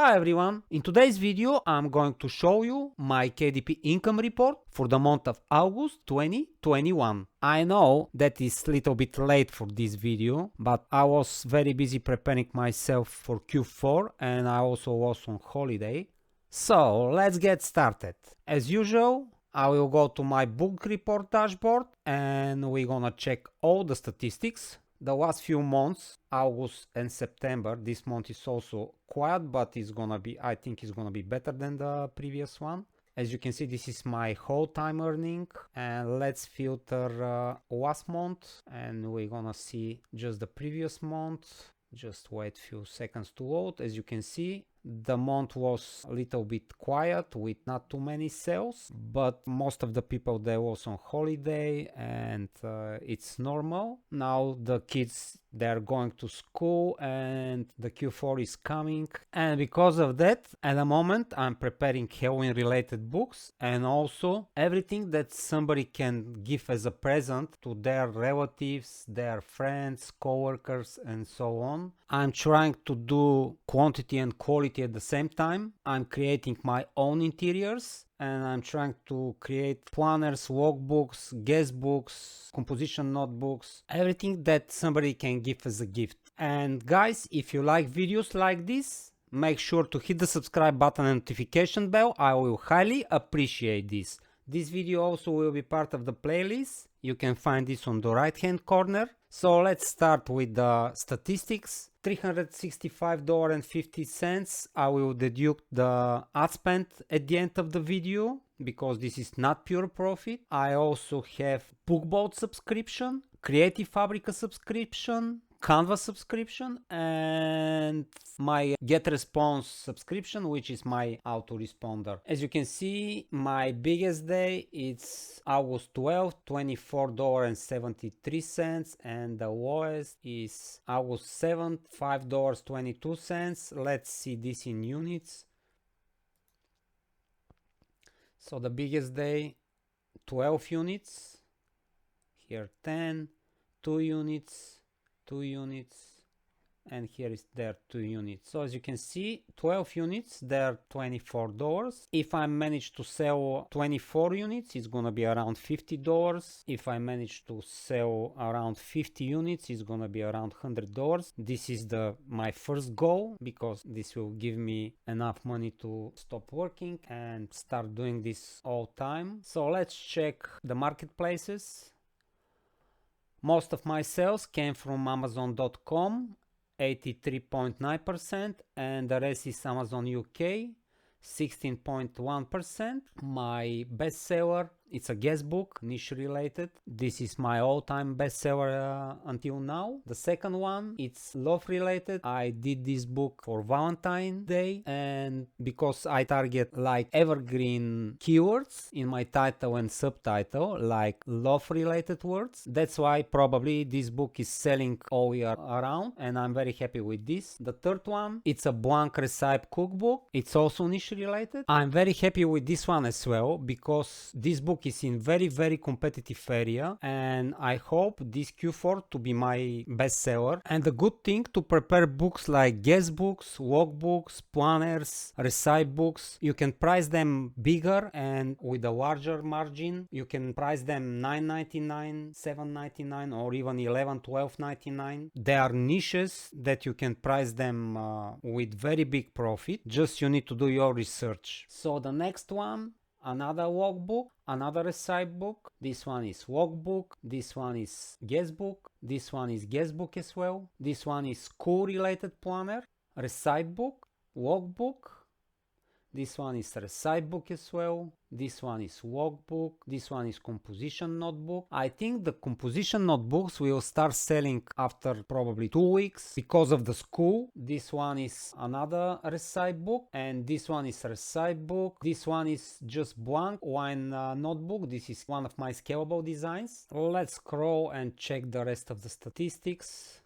Hi everyone, in today's video I'm going to show you my KDP income report for the month of August 2021. I know that is a little bit late for this video, but I was very busy preparing myself for Q4 and I also was on holiday. So let's get started. As usual, I will go to my book report dashboard and we're gonna check all the statistics. The last few months, August and September, this month is also quiet, but it's gonna be, I think it's gonna be better than the previous one. As you can see, this is my whole time earning, and let's filter last month and we're gonna see just the previous month. Just wait few seconds to load. As you can see, the month was a little bit quiet with not too many sales, but most of the people they was on holiday and it's normal. Now the kids they're going to school and the Q4 is coming, and because of that at the moment I'm preparing Halloween related books and also everything that somebody can give as a present to their relatives, their friends, co-workers and so on. I'm trying to do quantity and quality at the same time. I'm creating my own interiors and I'm trying to create planners, workbooks, guest books, composition notebooks, everything that somebody can give as a gift. And guys, if you like videos like this, make sure to hit the subscribe button and notification bell. I will highly appreciate this. This video also will be part of the playlist. You can find this on the right hand corner. So let's start with the statistics. $365.50. I will deduct the ad spend at the end of the video because this is not pure profit. I also have BookBoat subscription, Creative Fabrica subscription, Canva subscription and my GetResponse subscription, which is my autoresponder. As you can see, my biggest day it's August 12th, $24.73, and the lowest is August 7th, $5.22. Let's see this in units. So the biggest day 12 units, here 10, 2 units, 2 units, and here is there 2 units. So as you can see, 12 units, they're $24. If I manage to sell 24 units, it's gonna be around $50. If I manage to sell around 50 units, it's gonna be around $100. This is my first goal because this will give me enough money to stop working and start doing this all time. So let's check the marketplaces. Most of my sales came from Amazon.com, 83.9%, and the rest is Amazon UK, 16.1%. My bestseller, it's a guest book, niche related. This is my all-time bestseller until now. The second one, it's love related. I did this book for Valentine's Day, and because I target like evergreen keywords in my title and subtitle, like love related words, that's why probably this book is selling all year around, and I'm very happy with this. The third one, it's a blank recipe cookbook. It's also niche related. I'm very happy with this one as well because this book is in very competitive area, and I hope this Q4 to be my bestseller. And the good thing to prepare books like guest books, workbooks, planners, recipe books, you can price them bigger and with a larger margin. You can price them $9.99, $7.99, or even $11, $12.99. There are niches that you can price them with very big profit. Just you need to do your research. So the next one, another workbook, another recipe book. This one is workbook, this one is guest book, this one is guest book as well. This one is school related planner, recipe book, workbook. This one is recipe book as well. This one is workbook. This one is composition notebook. I think the composition notebooks will start selling after probably 2 weeks because of the school. This one is another recipe book, and this one is recipe book. This one is just blank wine notebook. This is one of my scalable designs. Let's scroll and check the rest of the statistics.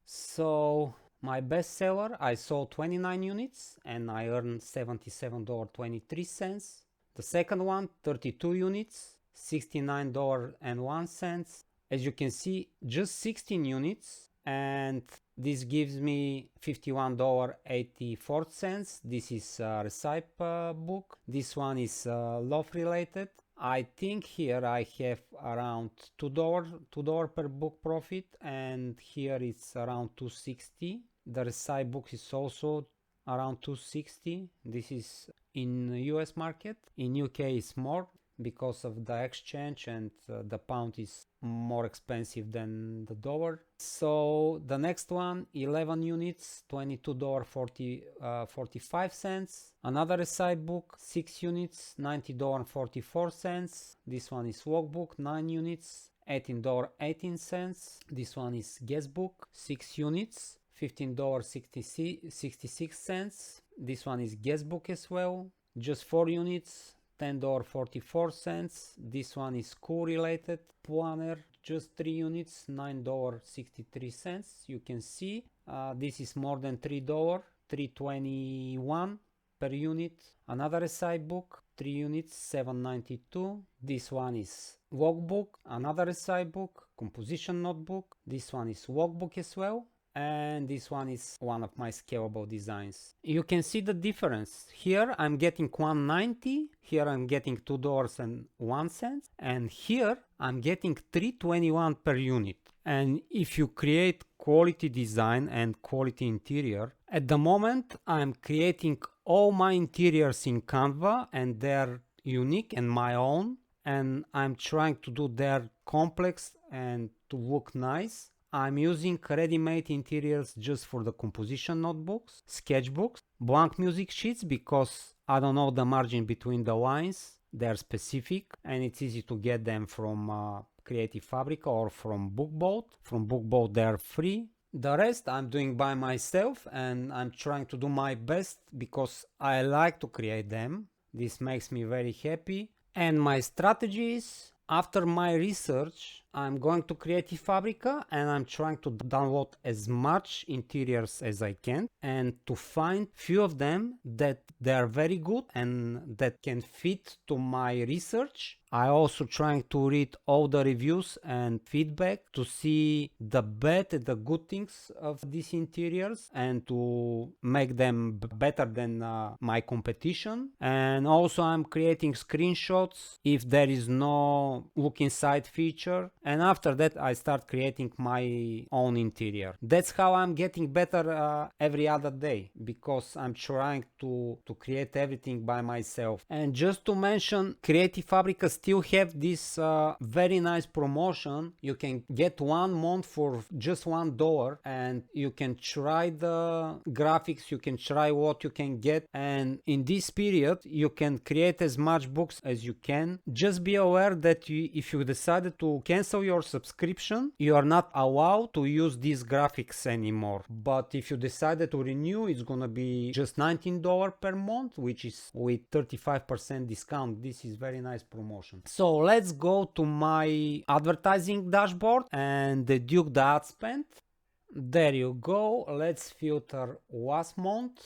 So my bestseller, I sold 29 units and I earned $77.23. The second one, 32 units, $69.01. As you can see, just 16 units and this gives me $51.84. This is a recipe book. This one is love related. I think here I have around $2 per book profit, and here it's around 260. The recipe book is also around 260. This is in US market. In UK it's more because of the exchange, and the pound is more expensive than the dollar. So the next one, 11 units, $22.45. Another recipe book, 6 units, $90.44. This one is workbook, 9 units, $18.18. This one is guestbook, 6 units, $15.66. This one is guestbook as well, just 4 units, $10.44. This one is school related planner, just 3 units, $9.63. You can see this is more than $3, $3.21 per unit. Another recipe book, 3 units, $7.92. This one is workbook, another recipe book, composition notebook. This one is workbook as well. And this one is one of my scalable designs. You can see the difference. Here I'm getting $1.90, here I'm getting $2.01, and here I'm getting $3.21 per unit. And if you create quality design and quality interior, at the moment I'm creating all my interiors in Canva, and they're unique and my own, and I'm trying to do their complex and to look nice. I'm using ready-made interiors just for the composition notebooks, sketchbooks, blank music sheets, because I don't know the margin between the lines. They're specific and it's easy to get them from Creative Fabrica or from BookBoat. From BookBoat they're free. The rest I'm doing by myself, and I'm trying to do my best because I like to create them. This makes me very happy. And my strategy is, after my research, I'm going to Creative Fabrica and I'm trying to download as much interiors as I can, and to find few of them that they are very good and that can fit to my research. I also trying to read all the reviews and feedback to see the bad and the good things of these interiors and to make them better than my competition. And also I'm creating screenshots if there is no look inside feature, and after that I start creating my own interior. That's how I'm getting better every other day, because I'm trying to create everything by myself. And just to mention, Creative Fabrica still have this very nice promotion. You can get 1 month for just $1, and you can try the graphics, you can try what you can get, and in this period you can create as much books as you can. Just be aware that if you decided to cancel your subscription, you are not allowed to use these graphics anymore. But if you decided to renew, it's gonna be just $19 per month, which is with 35% discount. This is very nice promotion. So let's go to my advertising dashboard and deduct the ad spend. There you go. Let's filter last month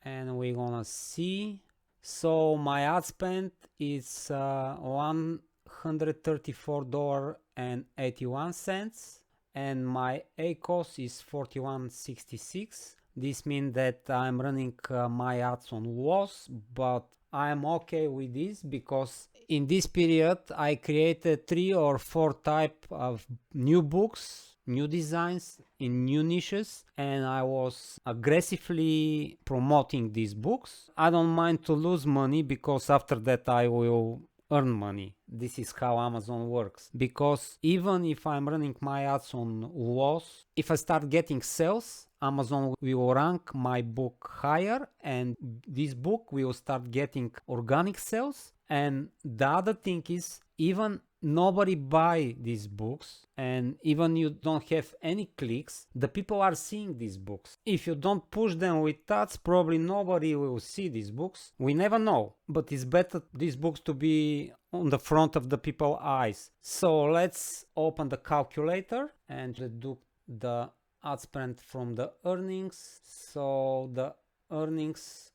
and we're gonna see. So my ad spend is $134.81, and my ACOS is 41.66. This means that I'm running my ads on loss, but I'm okay with this because in this period I created 3 or 4 type of new books, new designs in new niches, and I was aggressively promoting these books. I don't mind to lose money because after that I will earn money. This is how Amazon works, because even if I'm running my ads on loss, if I start getting sales, Amazon will rank my book higher, and this book will start getting organic sales. And the other thing is, even nobody buy these books, and even you don't have any clicks, the people are seeing these books. If you don't push them with ads, probably nobody will see these books. We never know, but it's better these books to be on the front of the people's eyes. So let's open the calculator and deduct the ad spend from the earnings. So the earnings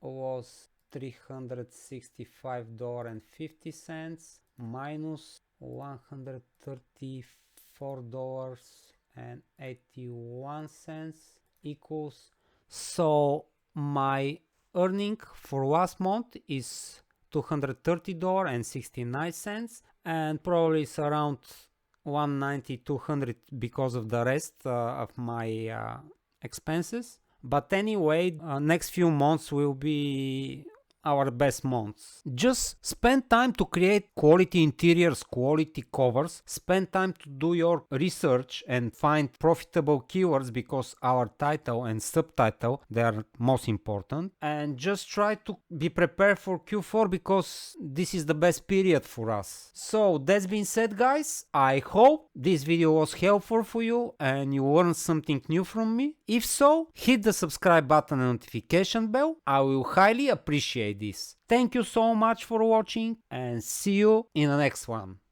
was $365.50 minus $134 and 81 cents equals. So my earning for last month is $230.69, and probably it's around 190, 200 because of the rest of my expenses. But anyway, next few months will be our best months. Just spend time to create quality interiors, quality covers. Spend time to do your research and find profitable keywords, because our title and subtitle, they are most important. And just try to be prepared for Q4, because this is the best period for us. So that's been said, guys. I hope this video was helpful for you and you learned something new from me. If so, hit the subscribe button and notification bell. I will highly appreciate this. Thank you so much for watching, and see you in the next one.